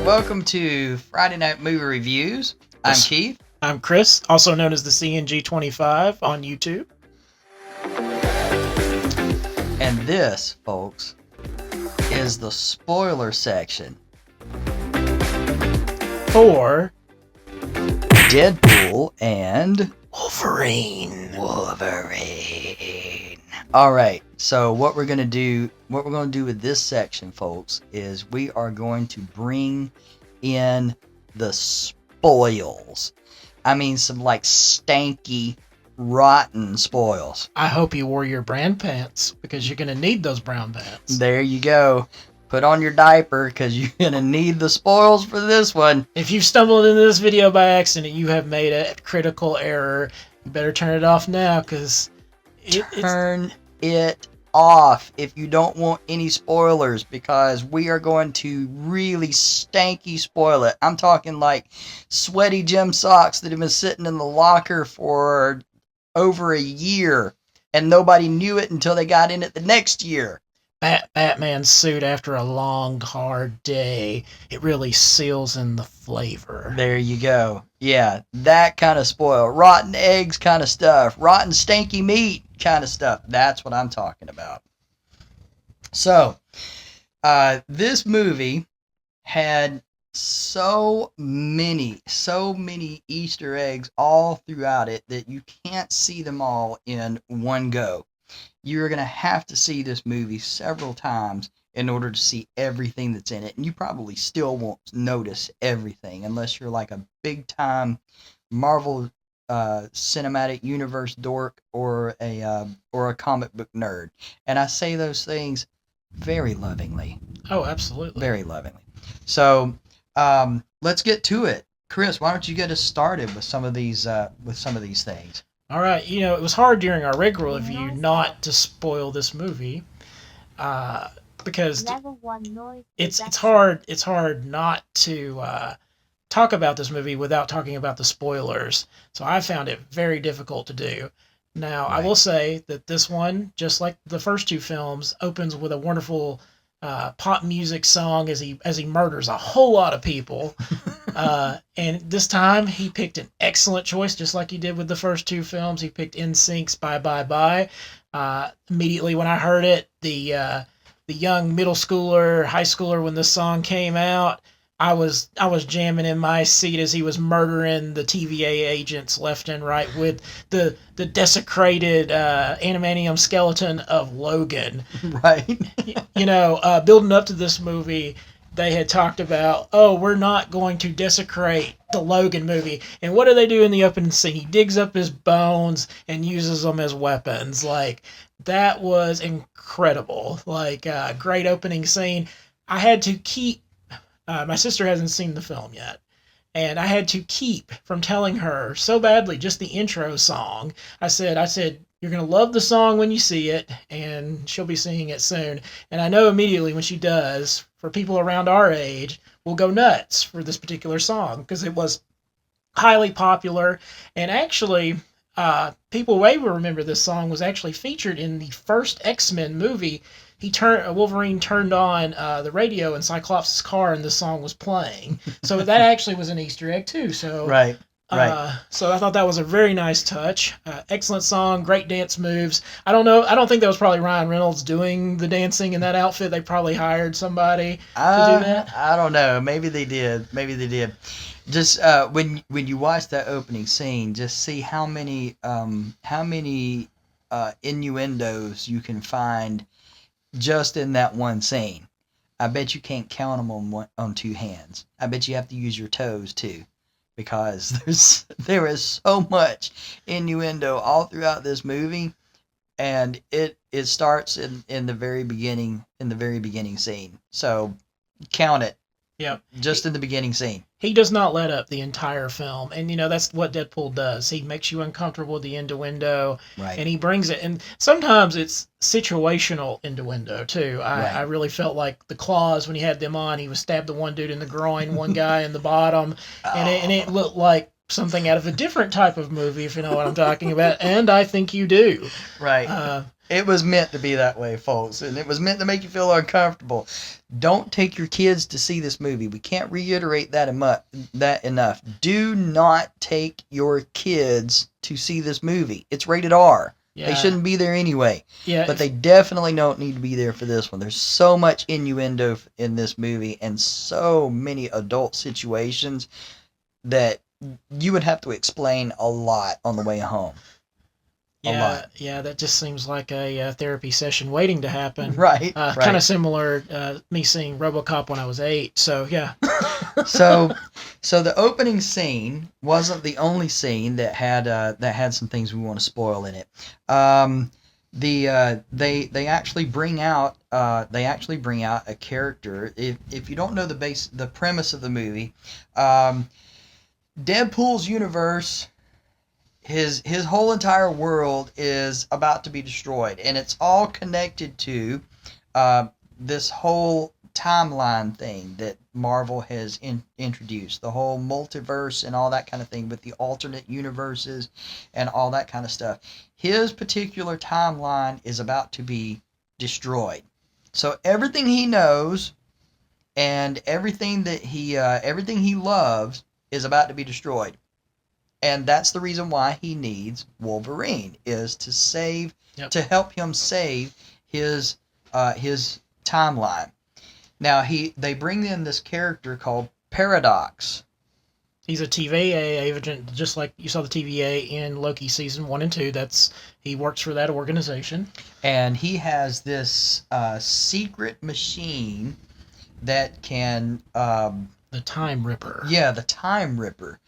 welcome to Friday Night Movie Reviews. I'm Keith. I'm Chris, also known as the CNG25 on YouTube. And this, folks, is the spoiler section for Deadpool and Wolverine. All right, so what we're going to do with this section, folks, is we are going to bring in the spoils. I mean, some like stanky, rotten spoils. I hope you wore your brand pants because you're going to need those brown pants. There you go. Put on your diaper because you're going to need the spoils for this one. If you've stumbled into this video by accident, you have made a critical error. You better turn it off now because Turn it off if you don't want any spoilers, because we are going to really stanky spoil it. I'm talking like sweaty gym socks that have been sitting in the locker for over a year and nobody knew it until they got in it the next year. Batman's suit after a long, hard day. It really seals in the flavor. There you go. Yeah, that kind of spoil. Rotten eggs kind of stuff. Rotten stanky meat kind of stuff. That's what I'm talking about. So, this movie had so many Easter eggs all throughout it that you can't see them all in one go. You're going to have to see this movie several times in order to see everything that's in it. And you probably still won't notice everything unless you're like a big-time Marvel Cinematic Universe dork or a comic book nerd. And I say those things very lovingly. Oh, absolutely. Very lovingly. So let's get to it. Chris, why don't you get us started with some of these things? All right, it was hard during our regular review not to spoil this movie, because it's hard not to talk about this movie without talking about the spoilers. So I found it very difficult to do. Now, right. I will say that this one, just like the first two films, opens with a wonderful pop music song as he murders a whole lot of people. And this time he picked an excellent choice, just like he did with the first two films. He picked NSYNC's Bye Bye Bye. Immediately when I heard it, the young middle schooler, high schooler, when this song came out, I was jamming in my seat as he was murdering the TVA agents left and right with the desecrated adamantium skeleton of Logan. Right. Building up to this movie, they had talked about, we're not going to desecrate the Logan movie. And what do they do in the opening scene? He digs up his bones and uses them as weapons. Like, that was incredible. Like, great opening scene. I had to keep... my sister hasn't seen the film yet. And I had to keep from telling her so badly just the intro song. I said, you're going to love the song when you see it, and she'll be singing it soon. And I know immediately when she does, for people around our age, will go nuts for this particular song, because it was highly popular. And actually, people may remember this song was actually featured in the first X-Men movie. Wolverine turned on the radio in Cyclops' car, and this song was playing. So that actually was an Easter egg too. So right. So I thought that was a very nice touch. Excellent song, great dance moves. I don't think that was probably Ryan Reynolds doing the dancing in that outfit. They probably hired somebody to do that. I don't know. Maybe they did. Just when you watch that opening scene, just see how many innuendos you can find just in that one scene. I bet you can't count them on two hands. I bet you have to use your toes too, because there is so much innuendo all throughout this movie, and it starts in the very beginning scene. So count it. Yeah. Just in the beginning scene. He does not let up the entire film. And, that's what Deadpool does. He makes you uncomfortable with the innuendo. Right. And he brings it. And sometimes it's situational innuendo, too. I really felt like the claws, when he had them on, he was stabbed the one dude in the groin, one guy in the bottom. And it looked like something out of a different type of movie, if you know what I'm talking about. And I think you do. Right. It was meant to be that way, folks, and it was meant to make you feel uncomfortable. Don't take your kids to see this movie. We can't reiterate that enough. Do not take your kids to see this movie. It's rated R. Yeah. They shouldn't be there anyway. Yeah, But they definitely don't need to be there for this one. There's so much innuendo in this movie and so many adult situations that you would have to explain a lot on the way home. Yeah, that just seems like a therapy session waiting to happen. Right. Kind of similar me seeing RoboCop when I was 8. So yeah. So the opening scene wasn't the only scene that had some things we want to spoil in it. They actually bring out a character. If you don't know the premise of the movie, Deadpool's universe. His whole entire world is about to be destroyed, and it's all connected to this whole timeline thing that Marvel has introduced, the whole multiverse and all that kind of thing with the alternate universes and all that kind of stuff. His particular timeline is about to be destroyed. So everything he knows and everything he loves is about to be destroyed. And that's the reason why he needs Wolverine, is to help him save his timeline. Now they bring in this character called Paradox. He's a TVA agent, just like you saw the TVA in Loki season 1 and 2. He works for that organization. And he has this secret machine that can the Time Ripper. Yeah, the Time Ripper.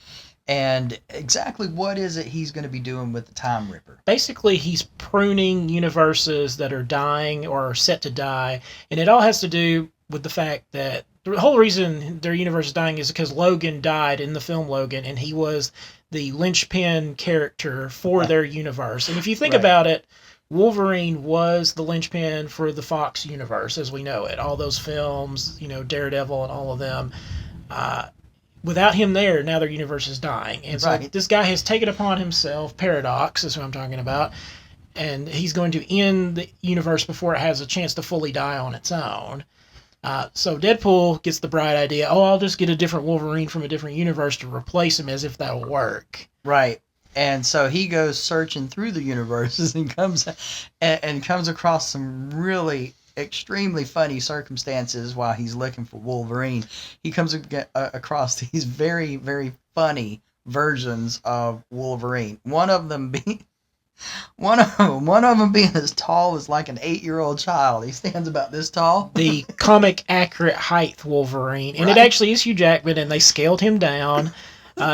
And exactly what is it he's going to be doing with the Time Ripper? Basically, he's pruning universes that are dying or are set to die. And it all has to do with the fact that the whole reason their universe is dying is because Logan died in the film Logan, and he was the linchpin character for their universe. And if you think about it, Wolverine was the linchpin for the Fox universe as we know it. All those films, Daredevil and all of them. Without him there, now their universe is dying. And so this guy has taken upon himself, Paradox is what I'm talking about, and he's going to end the universe before it has a chance to fully die on its own. So Deadpool gets the bright idea, I'll just get a different Wolverine from a different universe to replace him, as if that'll work. Right. And so he goes searching through the universes and comes across some really extremely funny circumstances while he's looking for Wolverine. He comes across these very, very funny versions of Wolverine. One of them being as tall as like an 8-year-old child. He stands about this tall. The comic accurate height Wolverine, and it actually is Hugh Jackman, and they scaled him down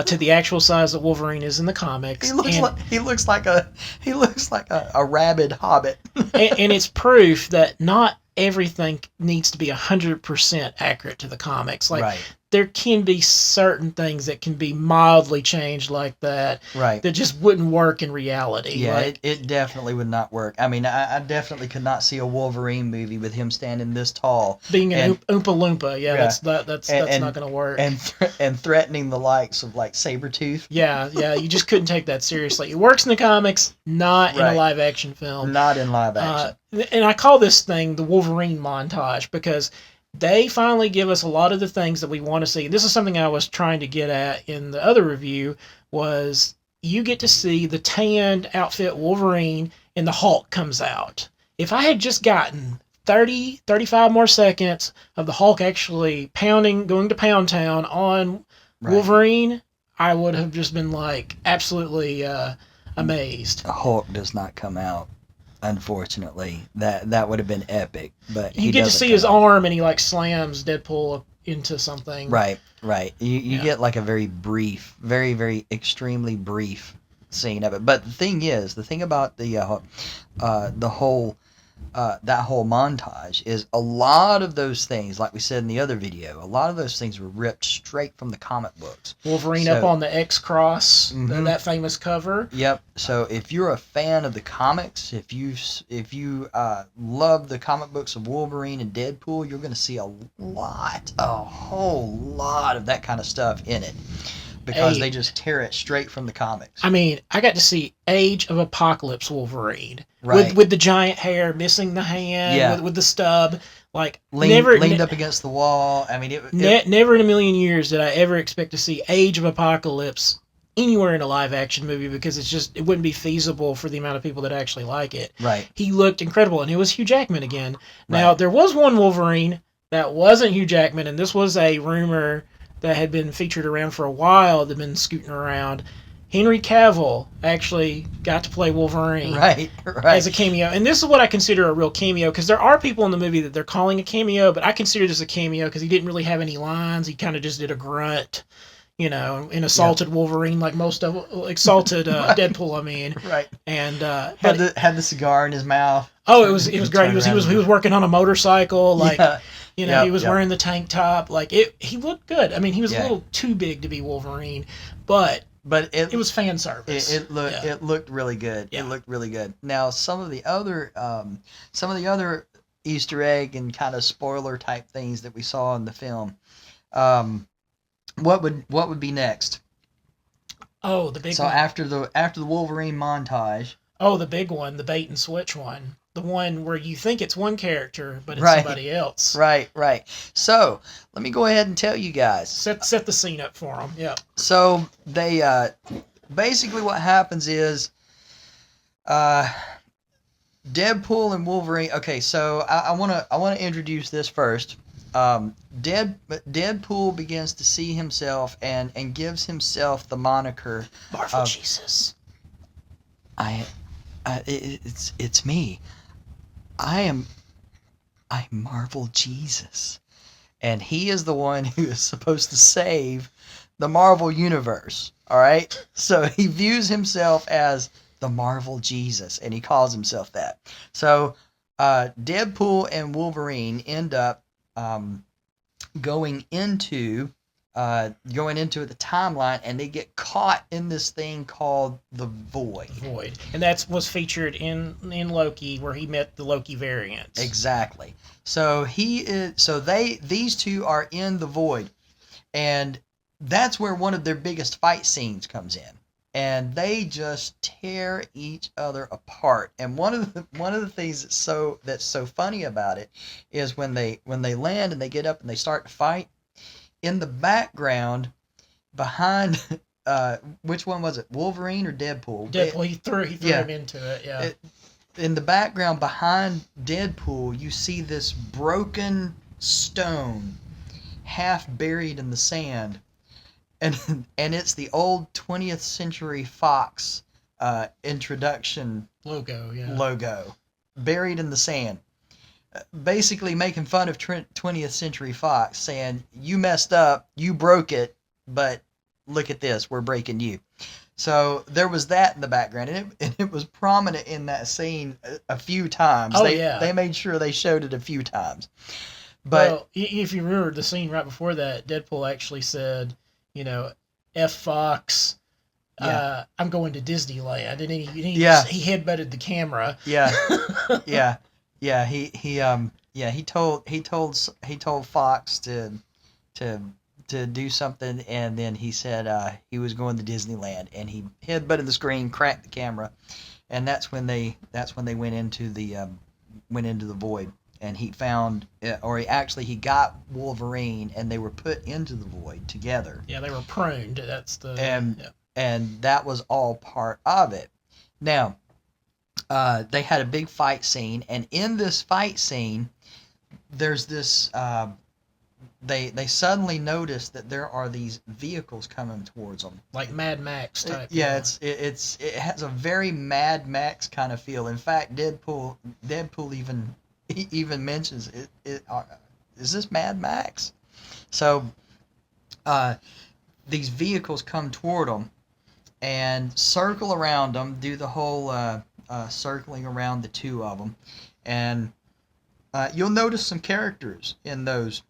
to the actual size that Wolverine is in the comics. He looks like a rabid hobbit. and it's proof that not everything needs to be 100% accurate to the comics. There can be certain things that can be mildly changed like that. Right. That just wouldn't work in reality. Yeah, it definitely would not work. I mean, I definitely could not see a Wolverine movie with him standing this tall. Being an Oompa Loompa. Yeah, that's not going to work. And threatening the likes of like Sabretooth. Yeah, you just couldn't take that seriously. It works in the comics, not in a live action film. Not in live action. And I call this thing the Wolverine montage because they finally give us a lot of the things that we want to see. This is something I was trying to get at in the other review, was you get to see the tanned outfit Wolverine and the Hulk comes out. If I had just gotten 30, 35 more seconds of the Hulk actually going to Pound Town on Wolverine, I would have just been like absolutely amazed. The Hulk does not come out. Unfortunately, that would have been epic, but you get to see his arm, and he like slams Deadpool into something. Right. You get like a very brief, very, very extremely brief scene of it. But the thing about the whole that whole montage is a lot of those things, like we said in the other video, a lot of those things were ripped straight from the comic books. Wolverine up on the X-Cross, that famous cover. Yep. So if you're a fan of the comics, if you love the comic books of Wolverine and Deadpool, you're going to see a whole lot of that kind of stuff in it. Because they just tear it straight from the comics. I mean, I got to see Age of Apocalypse Wolverine. Right. with the giant hair, missing the hand, Yeah. with the stub. Like Leaned up against the wall. I mean, never in a million years did I ever expect to see Age of Apocalypse anywhere in a live action movie, because it wouldn't be feasible for the amount of people that actually like it. Right. He looked incredible, and it was Hugh Jackman again. Now, Right. there was one Wolverine that wasn't Hugh Jackman, and this was a rumor that had been featured around for a while, that had been scooting around. Henry Cavill actually got to play Wolverine Right. as a cameo. And this is what I consider a real cameo, because there are people in the movie that they're calling a cameo, but I consider this a cameo because he didn't really have any lines. He kind of just did a grunt, and assaulted Wolverine like most of exalted Right. Deadpool. I mean, Right. And had the cigar in his mouth. oh, it was great. He was working on a motorcycle, like Yeah. he was wearing the tank top. Like he looked good. I mean, he was a little too big to be Wolverine, but it was fan service. It looked really good. Yeah. It looked really good. Now some of the other Easter egg and kind of spoiler type things that we saw in the film. What would be next? Oh, the big So one. after the Wolverine montage. Oh, the big one, the bait and switch one. The one where you think it's one character, but it's Right. somebody else. Right. So let me go ahead and tell you guys. Set the scene up for them. Yeah. So they basically what happens is Deadpool and Wolverine. Okay, so I wanna introduce this first. Deadpool begins to see himself and gives himself the moniker Marvel Jesus. It's me. I'm Marvel Jesus. And he is the one who is supposed to save the Marvel Universe. All right? So he views himself as the Marvel Jesus, and he calls himself that. So Deadpool and Wolverine end up going into the timeline, and they get caught in this thing called the Void. And that was featured in Loki, where he met the Loki variants. Exactly. So these two are in the Void, and that's where one of their biggest fight scenes comes in, and they just tear each other apart. And one of the things that's so funny about it is when they land and they get up and they start to fight. In the background, behind, which one was it, Wolverine or Deadpool? Deadpool, he threw him into it, yeah. In the background, behind Deadpool, you see this broken stone, half buried in the sand, and it's the old 20th Century Fox introduction logo, buried in the sand. Basically making fun of 20th Century Fox, saying, you messed up, you broke it, but look at this, we're breaking you. So there was that in the background, and it was prominent in that scene a few times. They made sure they showed it a few times. But if you remember the scene right before that, Deadpool actually said, F Fox, I'm going to Disneyland, and he headbutted the camera. He told Fox to do something, and then he said he was going to Disneyland, and he headbutted the screen, cracked the camera, and that's when they went into the Void, and he got Wolverine, and they were put into the Void together. Yeah, they were pruned. And that was all part of it. Now, they had a big fight scene, and in this fight scene, there's this. They suddenly notice that there are these vehicles coming towards them, like Mad Max type. It has a very Mad Max kind of feel. In fact, Deadpool even mentions it. Is this Mad Max? So, these vehicles come toward them and circle around them, do the whole circling around the two of them, and you'll notice some characters in those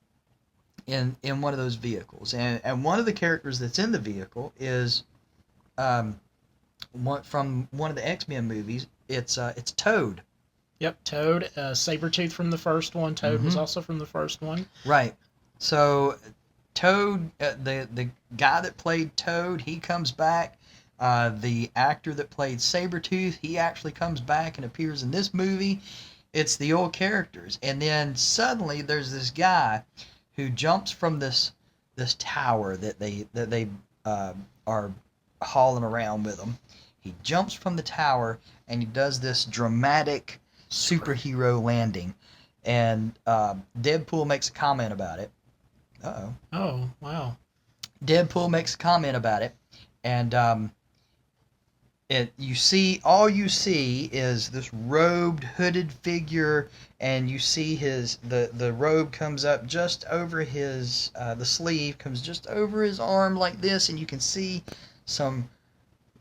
in one of those vehicles, and one of the characters that's in the vehicle is one from one of the X-Men movies. It's Toad. Yep, Toad. Sabretooth from the first one. Toad was also from the first one. Right. So Toad, the guy that played Toad, he comes back. The actor that played Sabretooth, he actually comes back and appears in this movie. It's the old characters. And then suddenly there's this guy who jumps from this tower that they are hauling around with him. He jumps from the tower and he does this dramatic superhero landing. And Deadpool makes a comment about it. Uh-oh. Oh, wow. Deadpool makes a comment about it. And all you see is this robed, hooded figure, and you see the robe comes up just over his the sleeve comes just over his arm like this, and you can see some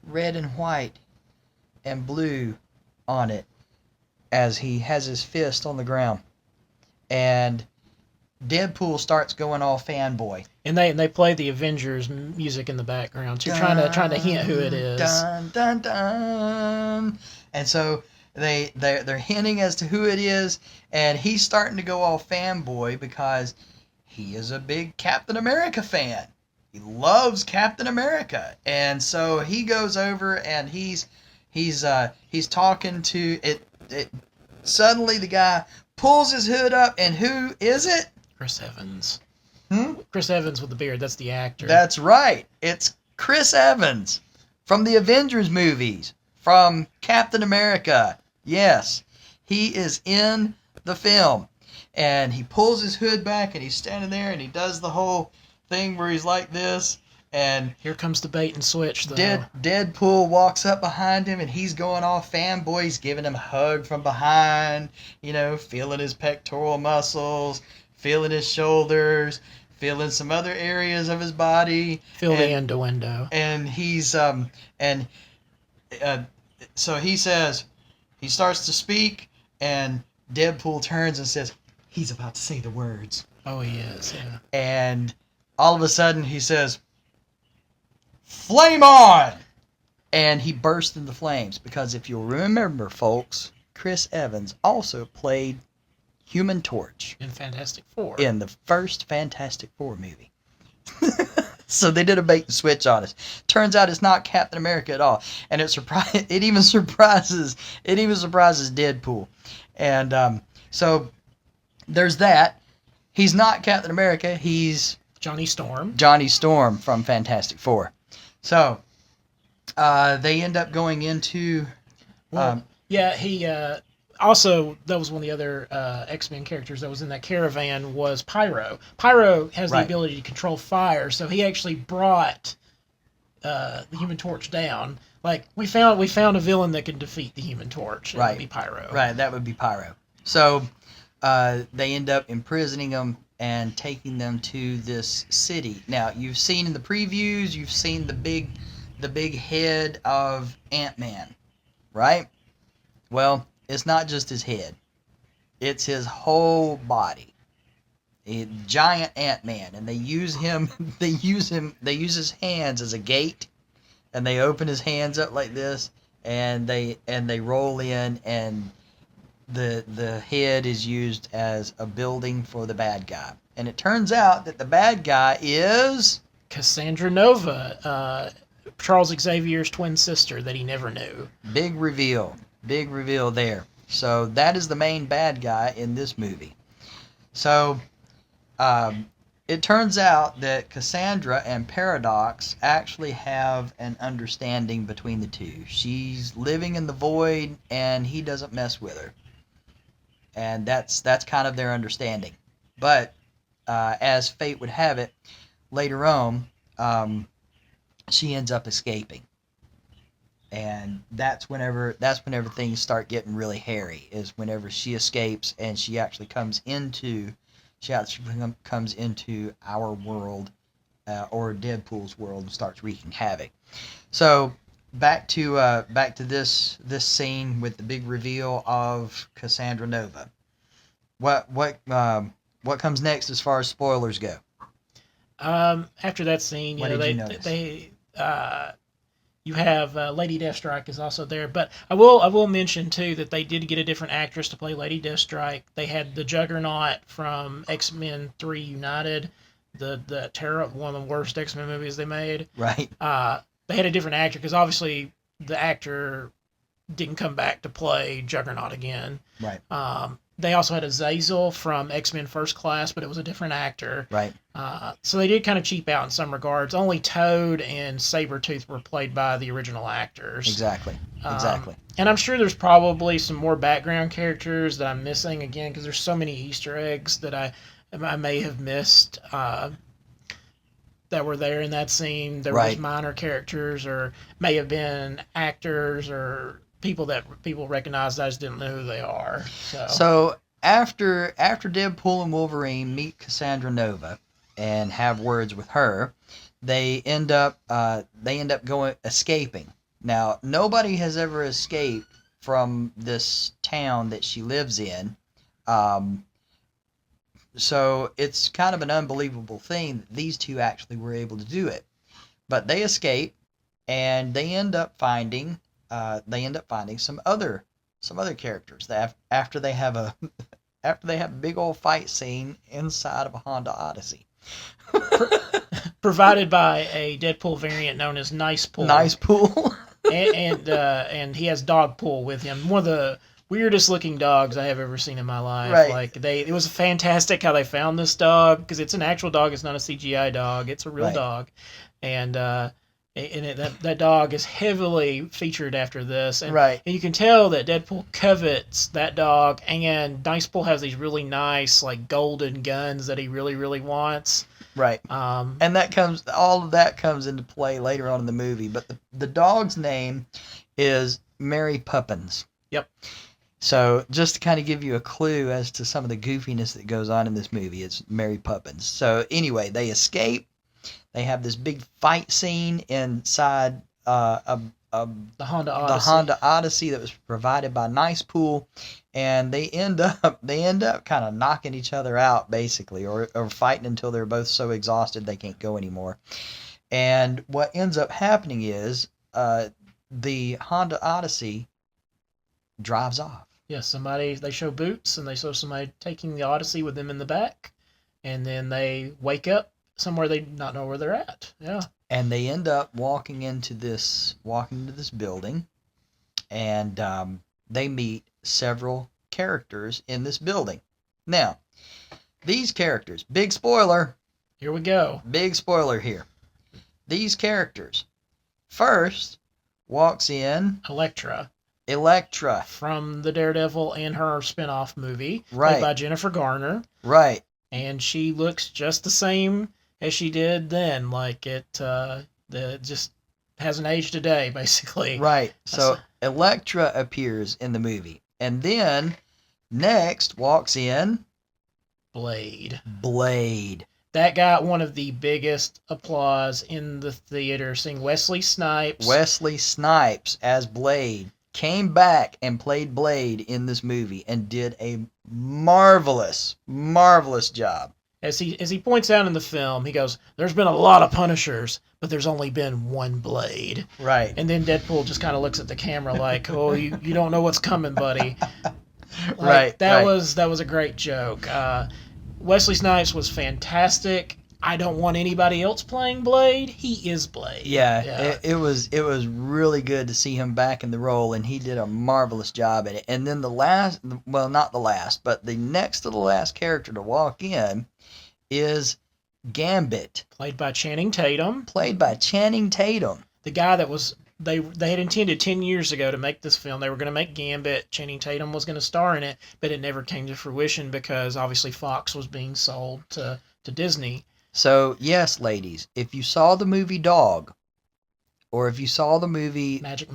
red and white and blue on it as he has his fist on the ground, and Deadpool starts going all fanboy. And they play the Avengers music in the background too, trying to hint who it is. Dun dun dun. And so they're hinting as to who it is, and he's starting to go all fanboy because he is a big Captain America fan. He loves Captain America, and so he goes over and he's talking to it. Suddenly the guy pulls his hood up, and who is it? Chris Evans. Hmm? Chris Evans with the beard. That's the actor. That's right. It's Chris Evans from the Avengers movies, from Captain America. Yes, he is in the film. And he pulls his hood back and he's standing there and he does the whole thing where he's like this. And here comes the bait and switch, though. Deadpool walks up behind him and he's going all fanboy. He's giving him a hug from behind, feeling his pectoral muscles, feeling his shoulders, feeling some other areas of his body. Feel the innuendo. And he's so he says, he starts to speak, and Deadpool turns and says, he's about to say the words. Oh, he is, yeah. And all of a sudden he says, flame on! And he bursts into flames, because if you'll remember, folks, Chris Evans also played Human Torch in Fantastic Four. In the first Fantastic Four movie. So they did a bait and switch on us. Turns out it's not Captain America at all, and it even surprises Deadpool. And so there's that. He's not Captain America. He's Johnny Storm. Johnny Storm from Fantastic Four. So they end up going into. He. Also, that was one of the other X-Men characters that was in that caravan was Pyro. Pyro has the ability to control fire, so he actually brought the Human Torch down. Like, we found a villain that can defeat the Human Torch. That would be Pyro. Right, that would be Pyro. So they end up imprisoning them and taking them to this city. Now, you've seen in the previews, you've seen the big head of Ant-Man, right? Well, it's not just his head. It's his whole body. A giant Ant-Man. And they use his hands as a gate. And they open his hands up like this. And they roll in, and the head is used as a building for the bad guy. And it turns out that the bad guy is Cassandra Nova, Charles Xavier's twin sister that he never knew. Big reveal there. So that is the main bad guy in this movie. So it turns out that Cassandra and Paradox actually have an understanding between the two. She's living in the void, and he doesn't mess with her. And that's kind of their understanding. But as fate would have it, later on, she ends up escaping. And that's whenever things start getting really hairy, is whenever she escapes and she actually comes into our world, or Deadpool's world, and starts wreaking havoc. So back to this scene with the big reveal of Cassandra Nova. What comes next as far as spoilers go? After that scene, you have Lady Deathstrike is also there, but I will mention too that they did get a different actress to play Lady Deathstrike. They had the Juggernaut from X-Men 3 United, the one of the worst X-Men movies they made. Right. they had a different actor because obviously the actor didn't come back to play Juggernaut again. Right. They also had Azazel from X-Men First Class, but it was a different actor. Right. So they did kind of cheap out in some regards. Only Toad and Sabretooth were played by the original actors. Exactly. Exactly. And I'm sure there's probably some more background characters that I'm missing again because there's so many Easter eggs that I may have missed that were there in that scene. There was minor characters or may have been actors or people that people recognized. I just didn't know who they are. So after Deadpool and Wolverine meet Cassandra Nova and have words with her, they end up escaping. Now, nobody has ever escaped from this town that she lives in. So it's kind of an unbelievable thing that these two actually were able to do it. But they escape, and they end up finding some other characters that after they have a big old fight scene inside of a Honda Odyssey. Provided by a Deadpool variant known as Nice Pool. Nice Pool. and he has Dog Pool with him. One of the weirdest looking dogs I have ever seen in my life. Right. It was fantastic how they found this dog because it's an actual dog. It's not a CGI dog. It's a real dog, and that dog is heavily featured after this. And you can tell that Deadpool covets that dog, and Nice Pool has these really nice like golden guns that he really really wants. Right. And all of that comes into play later on in the movie. But the dog's name is Mary Poppins. Yep. So just to kind of give you a clue as to some of the goofiness that goes on in this movie, it's Mary Poppins. So anyway, they escape. They have this big fight scene inside the Honda Odyssey that was provided by Nice Pool, and they end up kind of knocking each other out basically, or fighting until they're both so exhausted they can't go anymore. And what ends up happening is the Honda Odyssey drives off. Yes, they show boots and they show somebody taking the Odyssey with them in the back, and then they wake up somewhere they not know where they're at. Yeah. And they end up walking into this building, and they meet several characters in this building. Now, these characters, big spoiler. Here we go. Big spoiler here. These characters. First walks in Elektra. From the Daredevil and her spin-off movie. Played by Jennifer Garner. Right. And she looks just the same as she did then. Like it just hasn't aged a day, basically. Right. So Elektra appears in the movie. And then next walks in Blade. That got one of the biggest applause in the theater, seeing Wesley Snipes. Wesley Snipes as Blade came back and played Blade in this movie and did a marvelous job. As he points out in the film, he goes, "There's been a lot of Punishers, but there's only been one Blade." Right. And then Deadpool just kind of looks at the camera like, "Oh, you don't know what's coming, buddy." That was a great joke. Wesley Snipes was fantastic. I don't want anybody else playing Blade. He is Blade. Yeah. It was really good to see him back in the role, and he did a marvelous job at it. And then not the last, but the next to the last character to walk in is Gambit. Played by Channing Tatum. The guy that was... They had intended 10 years ago to make this film. They were going to make Gambit. Channing Tatum was going to star in it, but it never came to fruition because obviously Fox was being sold to Disney. So, yes, ladies, if you saw the movie Dog, or if you saw the movie Magic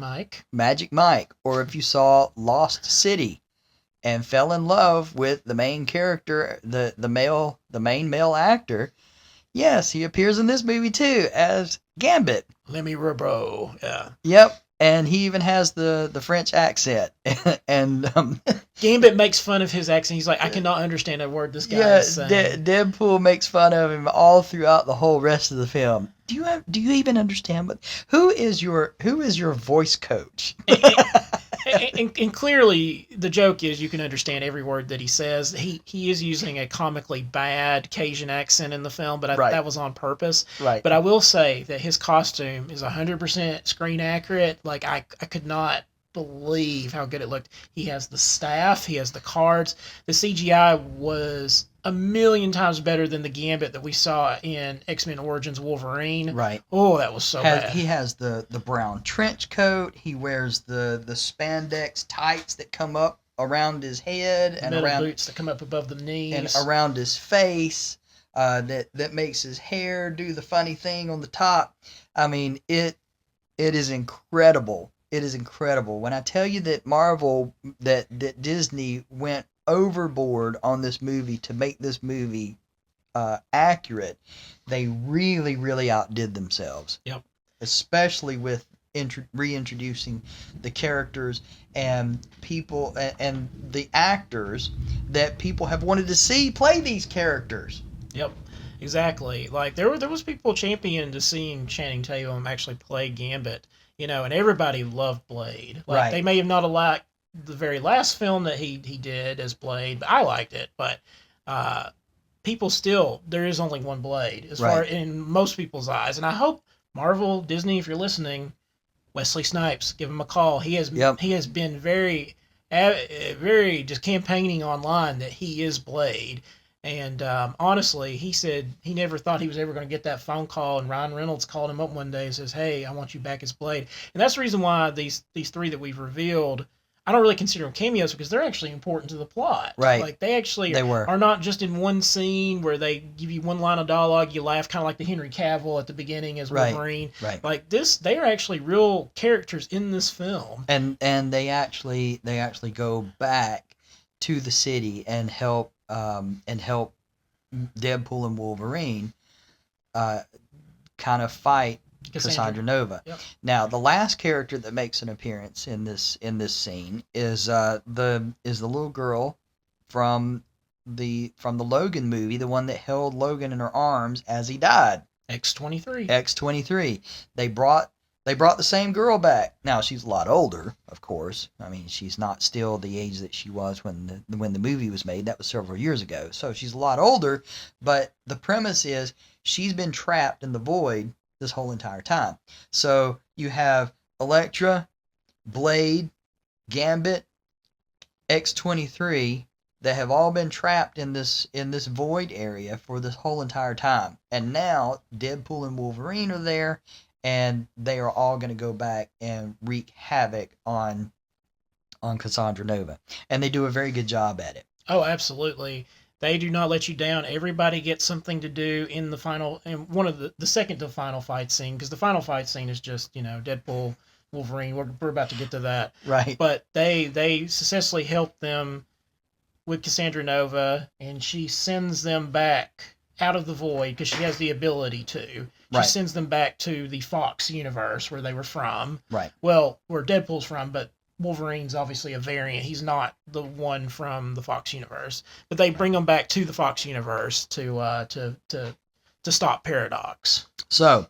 Mike, or if you saw Lost City and fell in love with the main character, the main male actor, yes, he appears in this movie too as Gambit. Lemmy Robreau, yeah. Yep, and he even has the French accent. And Gambit makes fun of his accent. He's like, I cannot understand a word this guy is saying. Deadpool makes fun of him all throughout the whole rest of the film. Do you even understand who is your voice coach? and clearly the joke is you can understand every word that he says. He is using a comically bad Cajun accent in the film, but Right. that was on purpose. Right. But I will say that his costume is 100% screen accurate. Like I could not believe how good it looked. He has the staff, he has the cards. The CGI was a million times better than the Gambit that we saw in X-Men Origins Wolverine. Right. Oh, that was so bad. He has the brown trench coat. He wears the spandex tights that come up around his head The and metal around boots that come up above the knees. and around his face. That makes his hair do the funny thing on the top. I mean, it is incredible. It is incredible. When I tell you that that Disney went overboard on this movie to make this movie accurate, they really, really outdid themselves. Yep. Especially with reintroducing the characters and people and the actors that people have wanted to see play these characters. Yep, exactly. Like there was people championing to seeing Channing Tatum actually play Gambit, and everybody loved Blade. Like Right. They may have not liked the very last film that he did as Blade, but I liked it. But people still, there is only one Blade as far in most people's eyes, and I hope Marvel, Disney, if you're listening, Wesley Snipes, give him a call. He has been very just campaigning online that he is Blade. And honestly, he said he never thought he was ever going to get that phone call. And Ryan Reynolds called him up one day and says, "Hey, I want you back as Blade." And that's the reason why these three that we've revealed, I don't really consider them cameos because they're actually important to the plot. Right. Like they actually They were. are not just in one scene where they give you one line of dialogue, you laugh, kind of like the Henry Cavill at the beginning as Wolverine. Right. Like this, they are actually real characters in this film. And they actually go back to the city and help Deadpool and Wolverine kind of fight Cassandra Nova. Yep. Now, the last character that makes an appearance in this scene is the little girl from the Logan movie, the one that held Logan in her arms as he died. X-23. X-23. They brought the same girl back. Now she's a lot older, of course. I mean, she's not still the age that she was when the movie was made. That was several years ago. So she's a lot older, but the premise is she's been trapped in the void this whole entire time. So you have Elektra, Blade, Gambit, X-23 that have all been trapped in this void area for this whole entire time. And now Deadpool and Wolverine are there, and they are all going to go back and wreak havoc on Cassandra Nova. And they do a very good job at it. Oh, absolutely. They do not let you down. Everybody gets something to do in one of the second to final fight scene, because the final fight scene is just, Deadpool, Wolverine. We're about to get to that. Right. But they successfully help them with Cassandra Nova, and she sends them back out of the void because she has the ability to. She sends them back to the Fox universe where they were from. Right. Well, where Deadpool's from, but Wolverine's obviously a variant. He's not the one from the Fox universe. But they bring them back to the Fox universe to stop Paradox. So,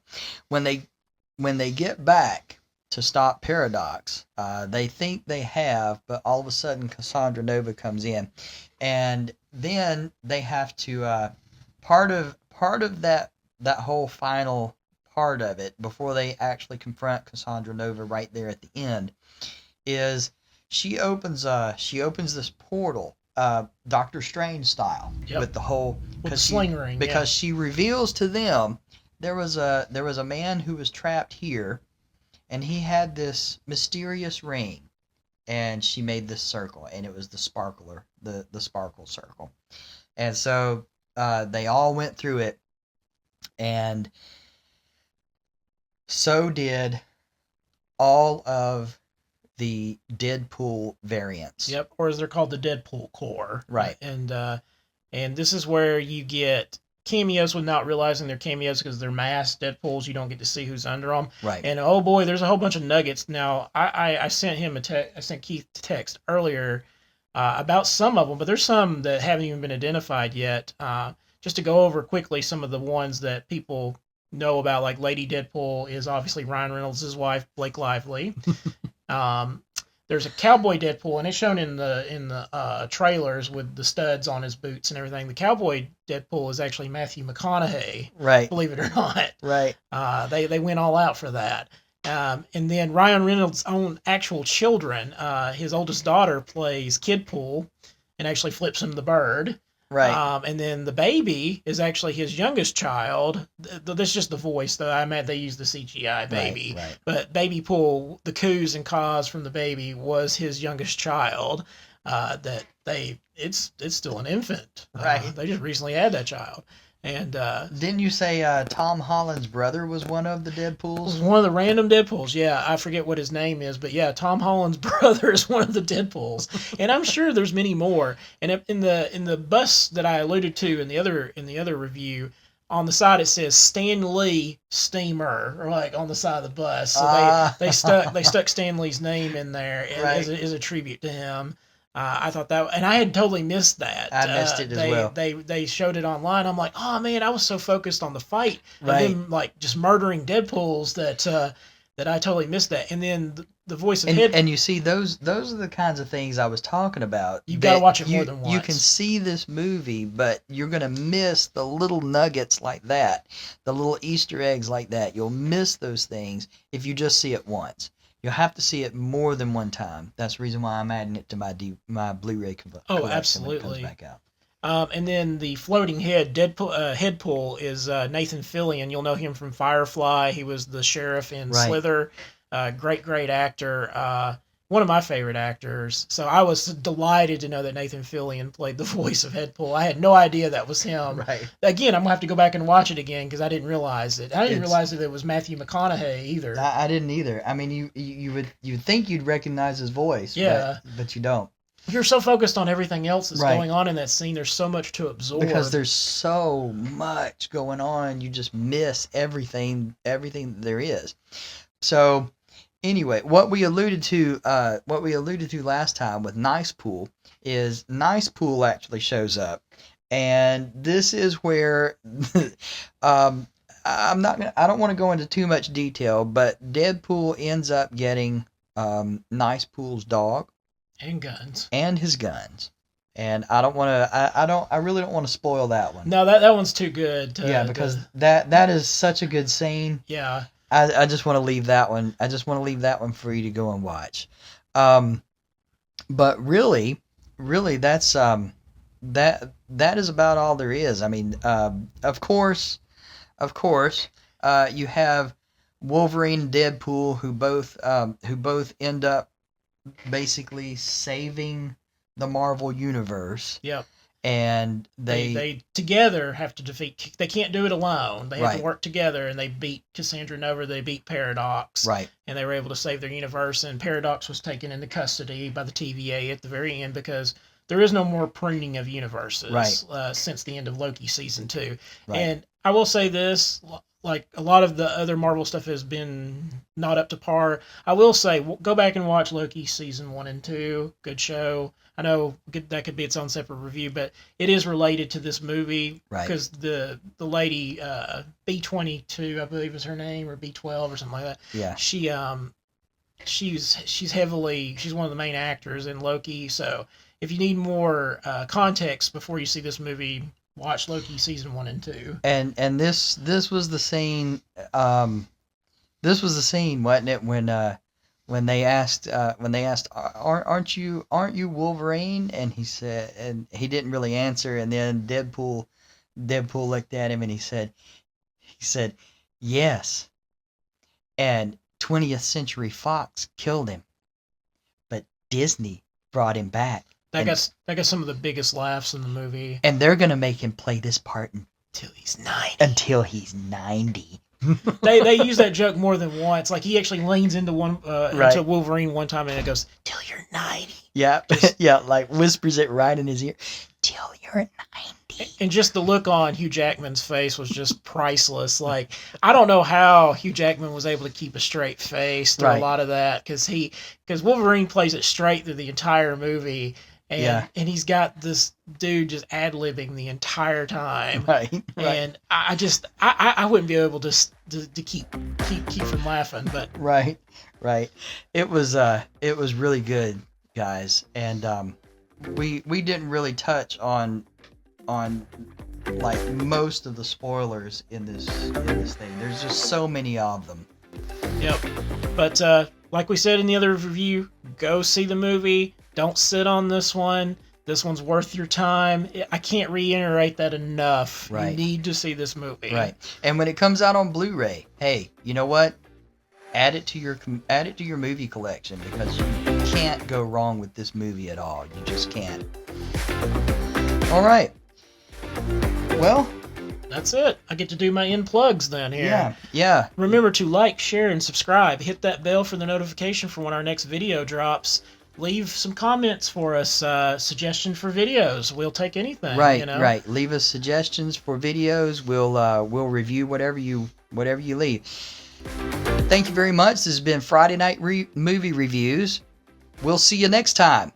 when they get back to stop Paradox, they think they have, but all of a sudden Cassandra Nova comes in, and then they have to part of that whole final part of it before they actually confront Cassandra Nova right there at the end is she opens this portal, Doctor Strange style, with the whole with the sling ring, because she reveals to them there was a man who was trapped here, and he had this mysterious ring, and she made this circle, and it was the sparkler, the sparkle circle, and so they all went through it, and so did all of the Deadpool variants. Yep, or as they're called, the Deadpool Corps. Right. And this is where you get cameos without realizing they're cameos because they're masked Deadpools. You don't get to see who's under them. Right. And oh boy, there's a whole bunch of nuggets. Now, I sent Keith a text earlier about some of them, but there's some that haven't even been identified yet. Just to go over quickly some of the ones that people know about, like Lady Deadpool is obviously Ryan Reynolds' wife, Blake Lively. there's a cowboy Deadpool, and it's shown in the trailers with the studs on his boots and everything. The cowboy Deadpool is actually Matthew McConaughey, Right. believe it or not. Right. They went all out for that. And then Ryan Reynolds' own actual children, his oldest daughter plays Kidpool and actually flips him the bird. Right. And then the baby is actually his youngest child. This is just the voice, though. I meant they used the CGI baby. Right. But Baby Pool, the coos and caws from the baby was his youngest child. It's still an infant. Right. They just recently had that child. And didn't you say Tom Holland's brother was one of the Deadpools? Was one of the random Deadpools. Yeah, I forget what his name is, but yeah, Tom Holland's brother is one of the Deadpools, and I'm sure there's many more. And in the bus that I alluded to in the other review, on the side it says Stan Lee Steamer, or like on the side of the bus. So they stuck Stan Lee's name in there Right. as a tribute to him. I thought that, and I had totally missed that. I missed it as well. They showed it online. I'm like, oh man, I was so focused on the fight Right. of them like just murdering Deadpools that I totally missed that. And then the voice of Head. And you see, those are the kinds of things I was talking about. You've got to watch it more than once. You can see this movie, but you're gonna miss the little nuggets like that, the little Easter eggs like that. You'll miss those things if you just see it once. You'll have to see it more than one time. That's the reason why I'm adding it to my Blu-ray collection. Oh, when absolutely. it comes back out. And then the floating head, Headpool, is Nathan Fillion. You'll know him from Firefly. He was the sheriff in Right. Slither. Great actor. One of my favorite actors. So I was delighted to know that Nathan Fillion played the voice of Headpool. I had no idea that was him. Right. Again, I'm going to have to go back and watch it again because I didn't realize it. I didn't It's- realize that it was Matthew McConaughey either. I didn't either. I mean, you'd think you'd recognize his voice. Yeah. But you don't. You're so focused on everything else that's Right. going on in that scene. There's so much to absorb. Because there's so much going on, you just miss everything that there is. So, anyway, what we alluded to last time with Nice Pool is Nice Pool actually shows up, and this is where I don't want to go into too much detail, but Deadpool ends up getting Nice Pool's dog and guns. and his guns. And I really don't want to spoil that one. No, that one's too good. Because that is such a good scene. Yeah. I just want to leave that one. I just want to leave that one for you to go and watch. But really, that's that is about all there is. I mean, of course, you have Wolverine and Deadpool who both end up basically saving the Marvel universe. Yep. And they together have to defeat. They can't do it alone. They have Right. to work together, and they beat Cassandra Nova. They beat Paradox. Right. And they were able to save their universe. And Paradox was taken into custody by the TVA at the very end because there is no more pruning of universes since the end of Loki season 2. Right. And I will say this. Like a lot of the other Marvel stuff has been not up to par. I will say, go back and watch Loki season 1 and 2. Good show. I know that could be its own separate review, but it is related to this movie because the lady B-22, I believe is her name, or B-12 or something like that. Yeah. She's one of the main actors in Loki. So if you need more context before you see this movie, watch Loki season 1 and 2. And this was the scene. This was the scene, wasn't it? When they asked, aren't you Wolverine? And he said, and he didn't really answer. And then Deadpool looked at him and he said, yes. And 20th Century Fox killed him, but Disney brought him back. That got some of the biggest laughs in the movie. And they're gonna make him play this part Until he's 90. Until he's 90. They use that joke more than once. Like he actually leans into into Wolverine one time and it goes, "Till you're 90." Yeah, yeah, like whispers it right in his ear. Till you're 90. And just the look on Hugh Jackman's face was just priceless. Like I don't know how Hugh Jackman was able to keep a straight face through a lot of that because Wolverine plays it straight through the entire movie. And he's got this dude just ad-libbing the entire time. Right. And I wouldn't be able to keep from laughing. But Right. Right. It was really good, guys, and we didn't really touch on like most of the spoilers in this thing. There's just so many of them. Yep. But like we said in the other review, go see the movie. Don't sit on this one. This one's worth your time. I can't reiterate that enough. Right. You need to see this movie. Right. And when it comes out on Blu-ray, hey, you know what? Add it to your movie collection, because you can't go wrong with this movie at all. You just can't. All right. Well, that's it. I get to do my end plugs then here. Yeah. Yeah. Remember to like, share, and subscribe. Hit that bell for the notification for when our next video drops. Leave some comments for us. Suggestion for videos. We'll take anything. Right. You know? Right. Leave us suggestions for videos. We'll review whatever you leave. Thank you very much. This has been Friday Night Movie Reviews. We'll see you next time.